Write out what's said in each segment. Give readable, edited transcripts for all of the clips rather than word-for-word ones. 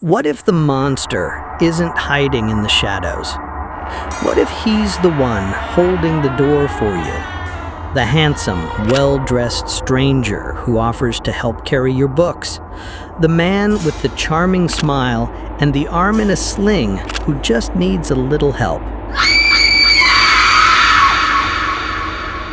What if the monster isn't hiding in the shadows? What if he's the one holding the door for you? The handsome, well-dressed stranger who offers to help carry your books. The man with the charming smile and the arm in a sling who just needs a little help.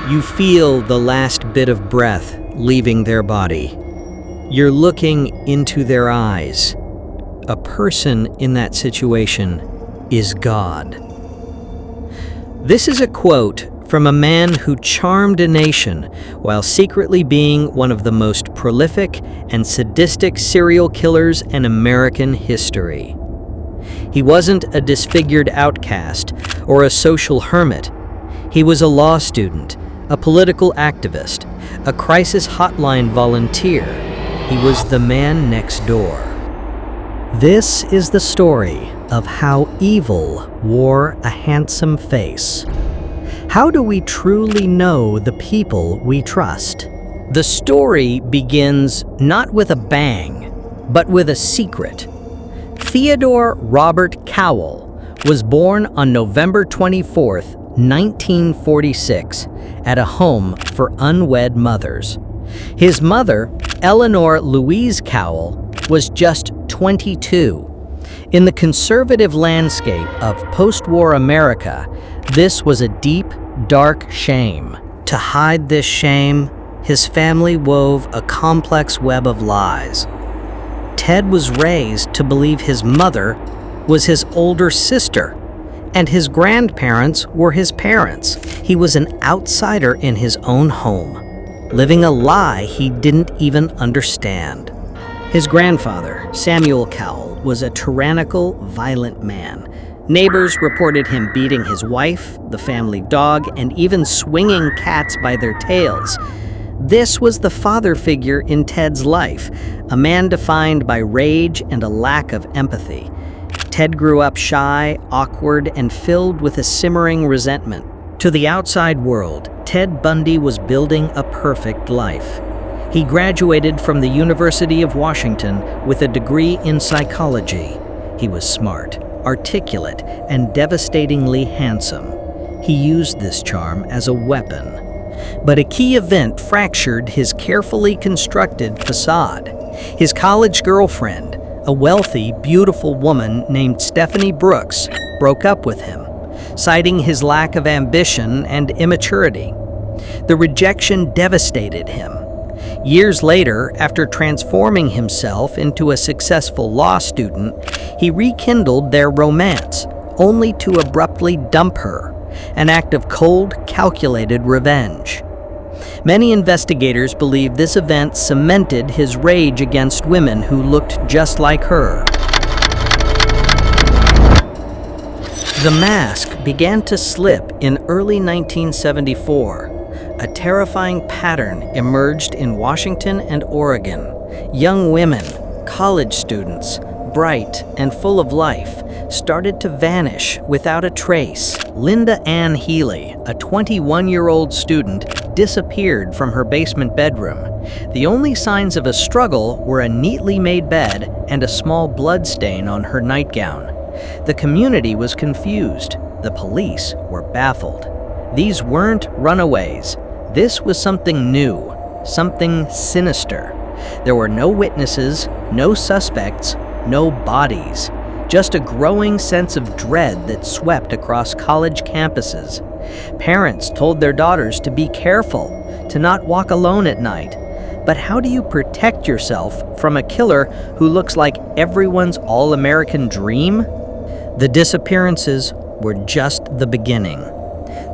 You feel the last bit of breath leaving their body. You're looking into their eyes. A person in that situation is God. This is a quote from a man who charmed a nation while secretly being one of the most prolific and sadistic serial killers in American history. He wasn't a disfigured outcast or a social hermit. He was a law student, a political activist, a crisis hotline volunteer. He was the man next door. This is the story of how evil wore a handsome face. How do we truly know the people we trust? The story begins not with a bang, but with a secret. Theodore Robert Cowell was born on November 24th, 1946, at a home for unwed mothers. His mother, Eleanor Louise Cowell, was just 22. In the conservative landscape of post-war America, this was a deep, dark shame. To hide this shame, his family wove a complex web of lies. Ted was raised to believe his mother was his older sister, and his grandparents were his parents. He was an outsider in his own home, living a lie he didn't even understand. His grandfather, Samuel Cowell, was a tyrannical, violent man. Neighbors reported him beating his wife, the family dog, and even swinging cats by their tails. This was the father figure in Ted's life, a man defined by rage and a lack of empathy. Ted grew up shy, awkward, and filled with a simmering resentment. To the outside world, Ted Bundy was building a perfect life. He graduated from the University of Washington with a degree in psychology. He was smart, articulate, and devastatingly handsome. He used this charm as a weapon. But a key event fractured his carefully constructed facade. His college girlfriend, a wealthy, beautiful woman named Stephanie Brooks, broke up with him, citing his lack of ambition and immaturity. The rejection devastated him. Years later, after transforming himself into a successful law student, he rekindled their romance, only to abruptly dump her, an act of cold, calculated revenge. Many investigators believe this event cemented his rage against women who looked just like her. The mask began to slip in early 1974. A terrifying pattern emerged in Washington and Oregon. Young women, college students, bright and full of life, started to vanish without a trace. Linda Ann Healy, a 21-year-old student, disappeared from her basement bedroom. The only signs of a struggle were a neatly made bed and a small blood stain on her nightgown. The community was confused. The police were baffled. These weren't runaways. This was something new, something sinister. There were no witnesses, no suspects, no bodies. Just a growing sense of dread that swept across college campuses. Parents told their daughters to be careful, to not walk alone at night. But how do you protect yourself from a killer who looks like everyone's all-American dream? The disappearances were just the beginning.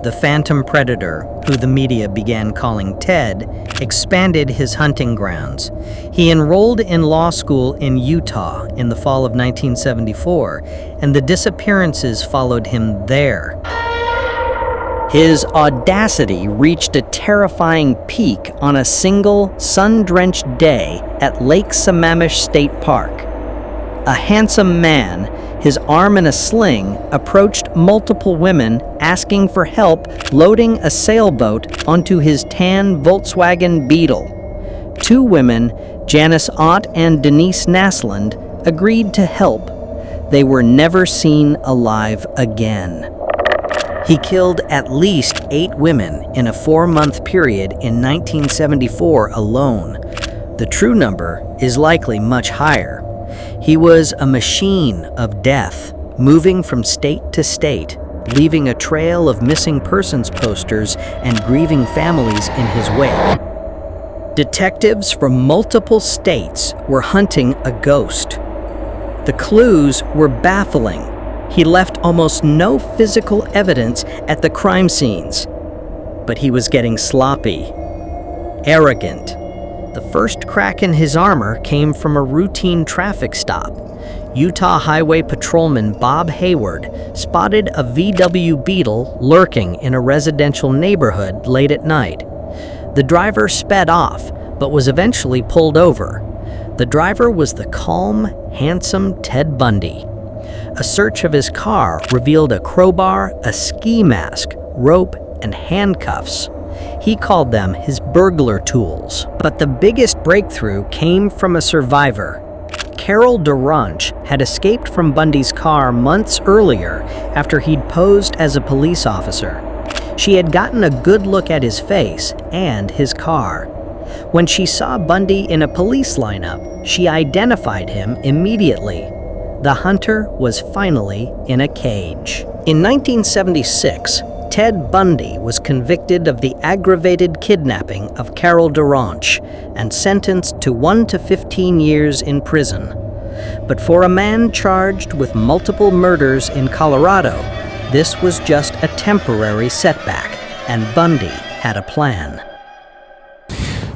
The Phantom Predator, who the media began calling Ted, expanded his hunting grounds. He enrolled in law school in Utah in the fall of 1974, and the disappearances followed him there. His audacity reached a terrifying peak on a single, sun-drenched day at Lake Sammamish State Park. A handsome man, his arm in a sling, approached multiple women asking for help loading a sailboat onto his tan Volkswagen Beetle. Two women, Janice Ott and Denise Naslund, agreed to help. They were never seen alive again. He killed at least 8 women in a 4-month period in 1974 alone. The true number is likely much higher. He was a machine of death, moving from state to state, leaving a trail of missing persons posters and grieving families in his wake. Detectives from multiple states were hunting a ghost. The clues were baffling. He left almost no physical evidence at the crime scenes. But he was getting sloppy, arrogant. The first crack in his armor came from a routine traffic stop. Utah Highway Patrolman Bob Hayward spotted a VW Beetle lurking in a residential neighborhood late at night. The driver sped off, but was eventually pulled over. The driver was the calm, handsome Ted Bundy. A search of his car revealed a crowbar, a ski mask, rope, and handcuffs. He called them his burglar tools. But the biggest breakthrough came from a survivor. Carol DeRonch had escaped from Bundy's car months earlier after he'd posed as a police officer. She had gotten a good look at his face and his car. When she saw Bundy in a police lineup, she identified him immediately. The hunter was finally in a cage. In 1976, Ted Bundy was convicted of the aggravated kidnapping of Carol DeRonch and sentenced to 1 to 15 years in prison. But for a man charged with multiple murders in Colorado, this was just a temporary setback, and Bundy had a plan.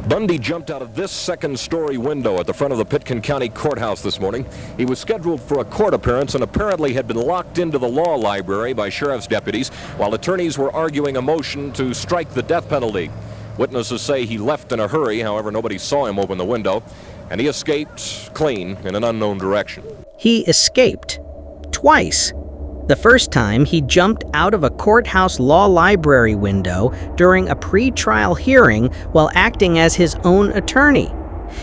Bundy jumped out of this second-story window at the front of the Pitkin County Courthouse this morning. He was scheduled for a court appearance and apparently had been locked into the law library by sheriff's deputies while attorneys were arguing a motion to strike the death penalty. Witnesses say he left in a hurry, however, nobody saw him open the window, and he escaped clean in an unknown direction. He escaped twice. The first time, he jumped out of a courthouse law library window during a pre-trial hearing while acting as his own attorney.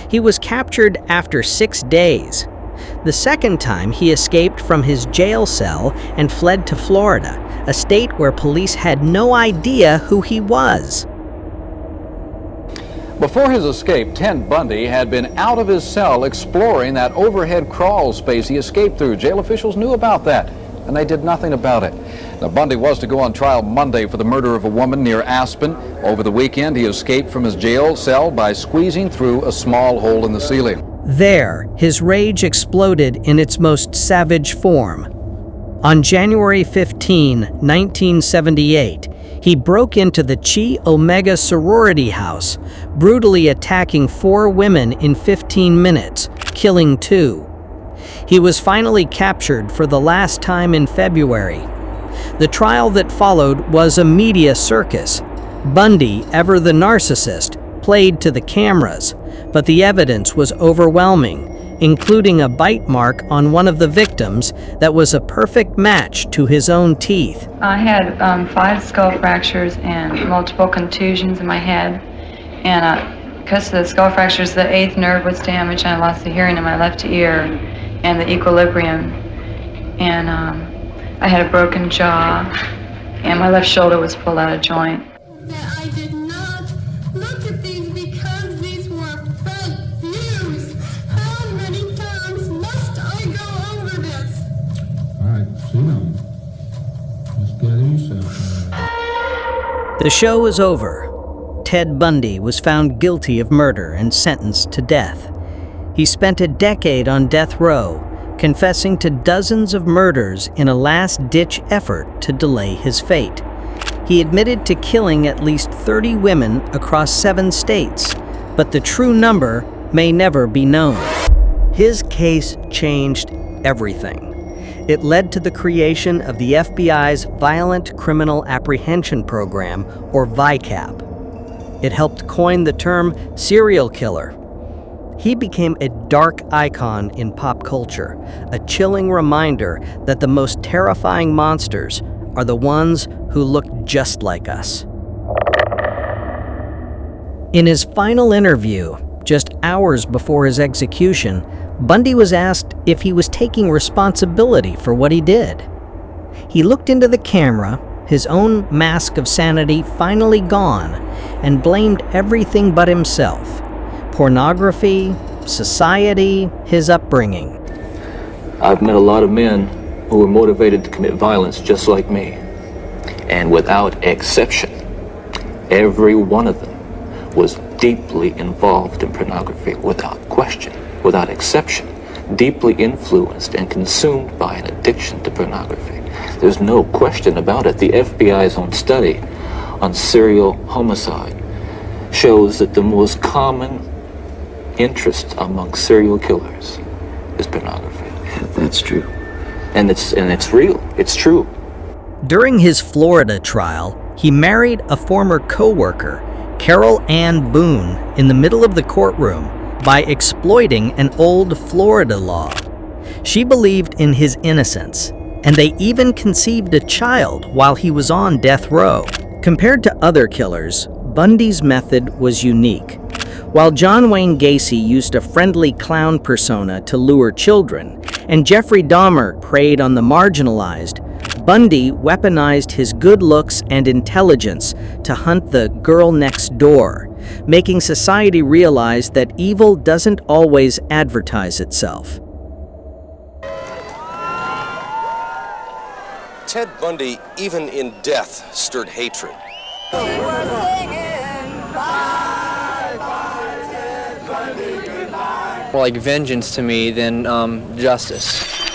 He was captured after 6 days. The second time, he escaped from his jail cell and fled to Florida, a state where police had no idea who he was. Before his escape, Ted Bundy had been out of his cell exploring that overhead crawl space he escaped through. Jail officials knew about that, and they did nothing about it. Now, Bundy was to go on trial Monday for the murder of a woman near Aspen. Over the weekend, he escaped from his jail cell by squeezing through a small hole in the ceiling. There, his rage exploded in its most savage form. On January 15, 1978, he broke into the Chi Omega sorority house, brutally attacking 4 women in 15 minutes, killing 2. He was finally captured for the last time in February. The trial that followed was a media circus. Bundy, ever the narcissist, played to the cameras, but the evidence was overwhelming, including a bite mark on one of the victims that was a perfect match to his own teeth. I had 5 skull fractures and multiple contusions in my head, and because of the skull fractures, the 8th nerve was damaged, and I lost the hearing in my left ear and the equilibrium, and I had a broken jaw, and my left shoulder was pulled out of joint. That I did not look at these because these were fake views. How many times must I go over this? All right, sit down. Just gather yourself. The show was over. Ted Bundy was found guilty of murder and sentenced to death. He spent a decade on death row, confessing to dozens of murders in a last-ditch effort to delay his fate. He admitted to killing at least 30 women across 7 states, but the true number may never be known. His case changed everything. It led to the creation of the FBI's Violent Criminal Apprehension Program, or VICAP. It helped coin the term serial killer. He became a dark icon in pop culture, a chilling reminder that the most terrifying monsters are the ones who look just like us. In his final interview, just hours before his execution, Bundy was asked if he was taking responsibility for what he did. He looked into the camera, his own mask of sanity finally gone, and blamed everything but himself. Pornography, society, his upbringing. I've met a lot of men who were motivated to commit violence just like me. And without exception, every one of them was deeply involved in pornography, without question, without exception, deeply influenced and consumed by an addiction to pornography. There's no question about it. The FBI's own study on serial homicide shows that the most common interest among serial killers is pornography. Yeah, that's true. And it's real. It's true. During his Florida trial, he married a former co-worker, Carol Ann Boone, in the middle of the courtroom by exploiting an old Florida law. She believed in his innocence, and they even conceived a child while he was on death row. Compared to other killers, Bundy's method was unique. While John Wayne Gacy used a friendly clown persona to lure children, and Jeffrey Dahmer preyed on the marginalized, Bundy weaponized his good looks and intelligence to hunt the girl next door, making society realize that evil doesn't always advertise itself. Ted Bundy, even in death, stirred hatred. More like vengeance to me than justice.